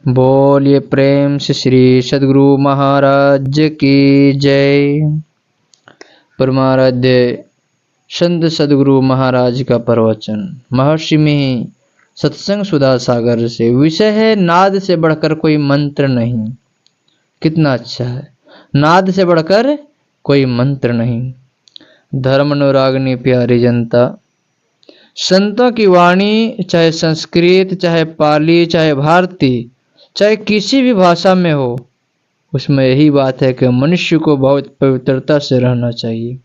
बोलिए प्रेम से श्री सद्गुरु महाराज की जय। परमाराध्य संत सद्गुरु महाराज का प्रवचन महर्षि में सत्संग सुधा सागर से। विषय है नाद से बढ़कर कोई मंत्र नहीं। कितना अच्छा है, नाद से बढ़कर कोई मंत्र नहीं। धर्म अनुरागनी प्यारी जनता, संतों की वाणी चाहे संस्कृत, चाहे पाली, चाहे भारतीय, चाहे किसी भी भाषा में हो, उसमें यही बात है कि मनुष्य को बहुत पवित्रता से रहना चाहिए।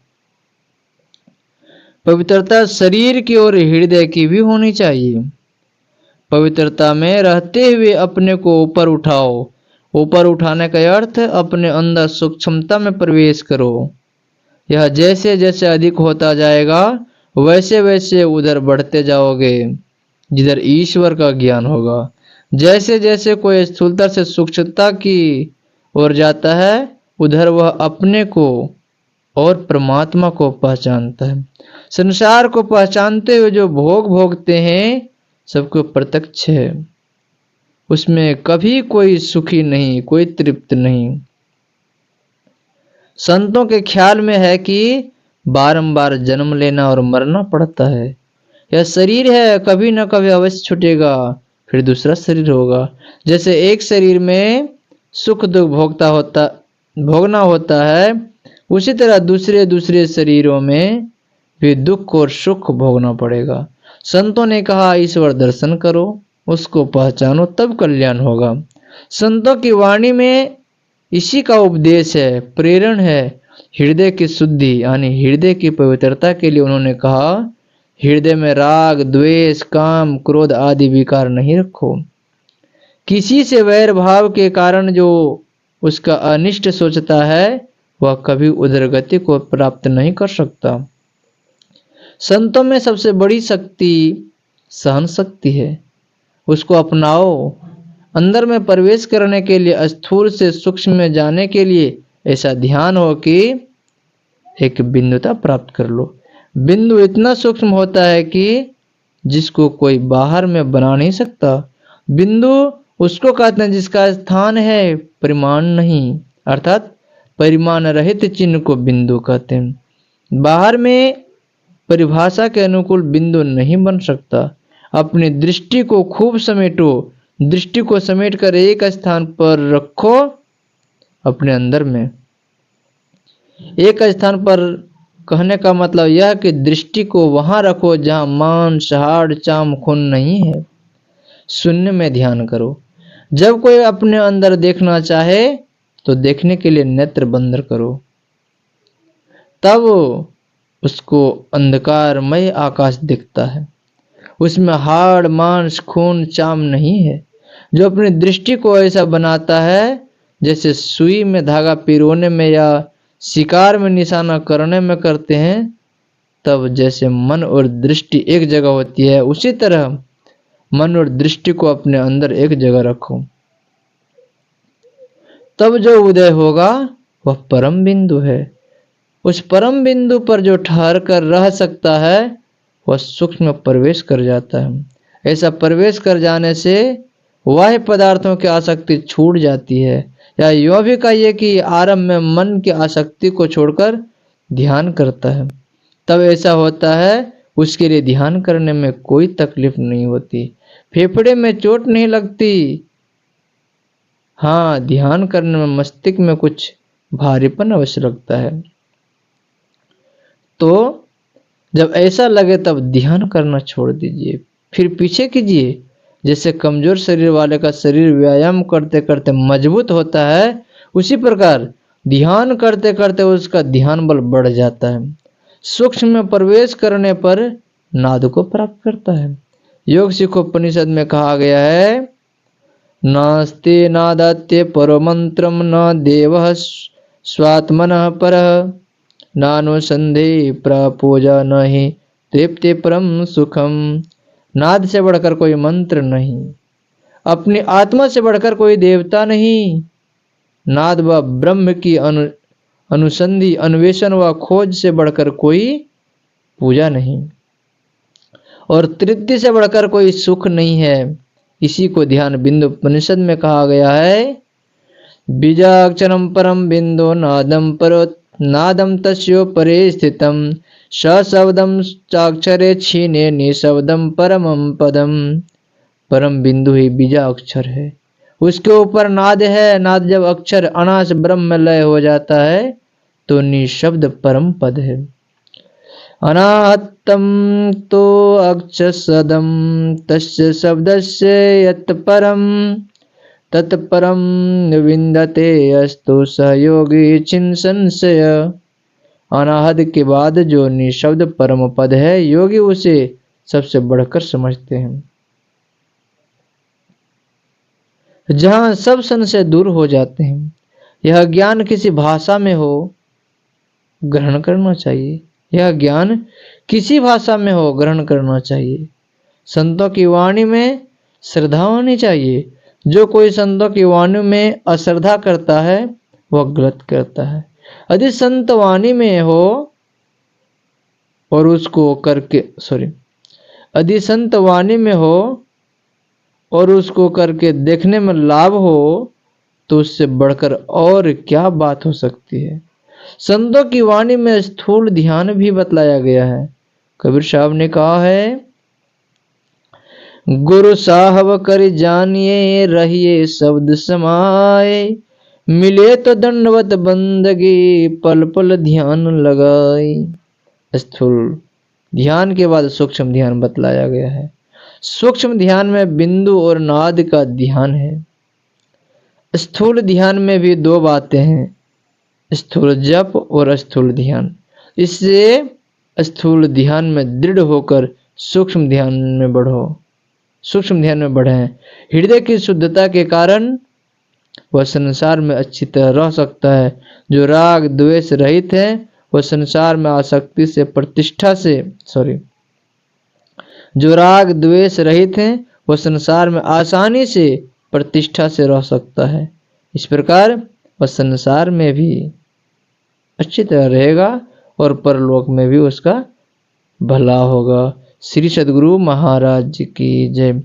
पवित्रता शरीर की और हृदय की भी होनी चाहिए। पवित्रता में रहते हुए अपने को ऊपर उठाओ। ऊपर उठाने का अर्थ अपने अंदर सूक्ष्मता में प्रवेश करो। यह जैसे जैसे अधिक होता जाएगा वैसे वैसे उधर बढ़ते जाओगे जिधर ईश्वर का ज्ञान होगा। जैसे जैसे कोई स्थूलता से सूक्ष्मता की ओर जाता है उधर वह अपने को और परमात्मा को पहचानता है। संसार को पहचानते हुए जो भोग भोगते हैं सबको प्रत्यक्ष है, उसमें कभी कोई सुखी नहीं, कोई तृप्त नहीं। संतों के ख्याल में है कि बारंबार जन्म लेना और मरना पड़ता है। यह शरीर है, कभी न कभी अवश्य छूटेगा, फिर दूसरा शरीर होगा। जैसे एक शरीर में सुख दुख भोगना होता है, उसी तरह दूसरे दूसरे शरीरों में भी दुख और सुख भोगना पड़ेगा। संतों ने कहा ईश्वर दर्शन करो, उसको पहचानो, तब कल्याण होगा। संतों की वाणी में इसी का उपदेश है, प्रेरण है। हृदय की शुद्धि यानी हृदय की पवित्रता के लिए उन्होंने कहा हृदय में राग, द्वेष, काम, क्रोध आदि विकार नहीं रखो। किसी से वैर भाव के कारण जो उसका अनिष्ट सोचता है वह कभी उधर गति को प्राप्त नहीं कर सकता। संतों में सबसे बड़ी शक्ति सहन शक्ति है, उसको अपनाओ। अंदर में प्रवेश करने के लिए, स्थूल से सूक्ष्म में जाने के लिए ऐसा ध्यान हो कि एक बिंदुता प्राप्त कर लो। बिंदु इतना सूक्ष्म होता है कि जिसको कोई बाहर में बना नहीं सकता। बिंदु उसको कहते हैं जिसका स्थान है परिमाण नहीं, अर्थात परिमाण रहित चिन्ह को बिंदु कहते हैं। बाहर में परिभाषा के अनुकूल बिंदु नहीं बन सकता। अपनी दृष्टि को खूब समेटो, दृष्टि को समेट कर एक स्थान पर रखो। अपने अंदर में एक स्थान पर कहने का मतलब यह कि दृष्टि को वहां रखो जहां मांस, हाड़, चाम, खून नहीं है। शून्य में ध्यान करो। जब कोई अपने अंदर देखना चाहे तो देखने के लिए नेत्र बंद करो, तब उसको अंधकारमय आकाश दिखता है। उसमें हाड़, मांस, खून, चाम नहीं है। जो अपनी दृष्टि को ऐसा बनाता है जैसे सुई में धागा पिरोने में या शिकार में निशाना करने में करते हैं, तब जैसे मन और दृष्टि एक जगह होती है उसी तरह मन और दृष्टि को अपने अंदर एक जगह रखो। तब जो उदय होगा वह परम बिंदु है। उस परम बिंदु पर जो ठहर कर रह सकता है वह सूक्ष्म प्रवेश कर जाता है। ऐसा प्रवेश कर जाने से बाह्य पदार्थों की आसक्ति छूट जाती है। या यूं भी कहिए कि आरंभ में मन की आसक्ति को छोड़कर ध्यान करता है। तब ऐसा होता है उसके लिए ध्यान करने में कोई तकलीफ नहीं होती, फेफड़े में चोट नहीं लगती। हाँ, ध्यान करने में मस्तिष्क में कुछ भारीपन अवश्य लगता है। तो जब ऐसा लगे तब ध्यान करना छोड़ दीजिए, फिर पीछे कीजिए। जैसे कमजोर शरीर वाले का शरीर व्यायाम करते करते मजबूत होता है, उसी प्रकार ध्यान करते करते उसका ध्यान बल बढ़ जाता है। सूक्ष्म में प्रवेश करने पर नाद को प्राप्त करता है। योग सिखोपनिषद में कहा गया है नास्ते नादात्य परमंत्रम न देवः स्वात्मनः परः नानुसंधे प्रापूजा नहीं तृप्ति परम सुखम। नाद से बढ़कर कोई मंत्र नहीं, अपनी आत्मा से बढ़कर कोई देवता नहीं। नाद व ब्रह्म की अनुसंधि, अन्वेषण व खोज से बढ़कर कोई पूजा नहीं, और तृप्ति से बढ़कर कोई सुख नहीं है। इसी को ध्यान बिंदु उपनिषद में कहा गया है, बीजाक्षरम परम बिंदु नादम परो नादम तस्यो परे स्थितम सशब्दम चाक्षरे छीने निशब्दम परमम पदम। परम बिंदु ही बीजा अक्षर है, उसके ऊपर नाद है। नाद जब अक्षर अनास ब्रह्म में लय हो जाता है तो निशब्द परम पद है। अनाहतम तो अक्षसदम तस्य शब्दस्य यत् परम तत्परम विंदते अस्तु सहयोगी छिन्न संशय। अनाहत के बाद जो निशब्द परम पद है, योगी उसे सबसे बढ़कर समझते हैं। जहां सब संशय दूर हो जाते हैं। यह ज्ञान किसी भाषा में हो ग्रहण करना चाहिए, यह ज्ञान किसी भाषा में हो ग्रहण करना चाहिए। संतों की वाणी में श्रद्धा होनी चाहिए। जो कोई संतों की वाणी में अश्रद्धा करता है वह गलत करता है। यदि संत वाणी में हो और उसको करके यदि संत वाणी में हो और उसको करके देखने में लाभ हो तो उससे बढ़कर और क्या बात हो सकती है। संतों की वाणी में स्थूल ध्यान भी बतलाया गया है। कबीर साहब ने कहा है, गुरु साहब कर जानिए रहिए शब्द समाए, मिले तो दंडवत बंदगी पल पल ध्यान लगाई। स्थूल ध्यान के बाद सूक्ष्म ध्यान बतलाया गया है। सूक्ष्म ध्यान में बिंदु और नाद का ध्यान है। स्थूल ध्यान में भी दो बातें हैं, स्थूल जप और स्थूल ध्यान। इससे स्थूल ध्यान में दृढ़ होकर सूक्ष्म ध्यान में बढ़े। हृदय की शुद्धता के कारण वह संसार में अच्छी तरह रह सकता है। जो राग द्वेष रहित है वह संसार में आसक्ति से जो राग द्वेष रहित है वह संसार में आसानी से प्रतिष्ठा से रह सकता है। इस प्रकार वह संसार में भी अच्छी तरह रहेगा और परलोक में भी उसका भला होगा। श्री सद्गुरु महाराज की जय।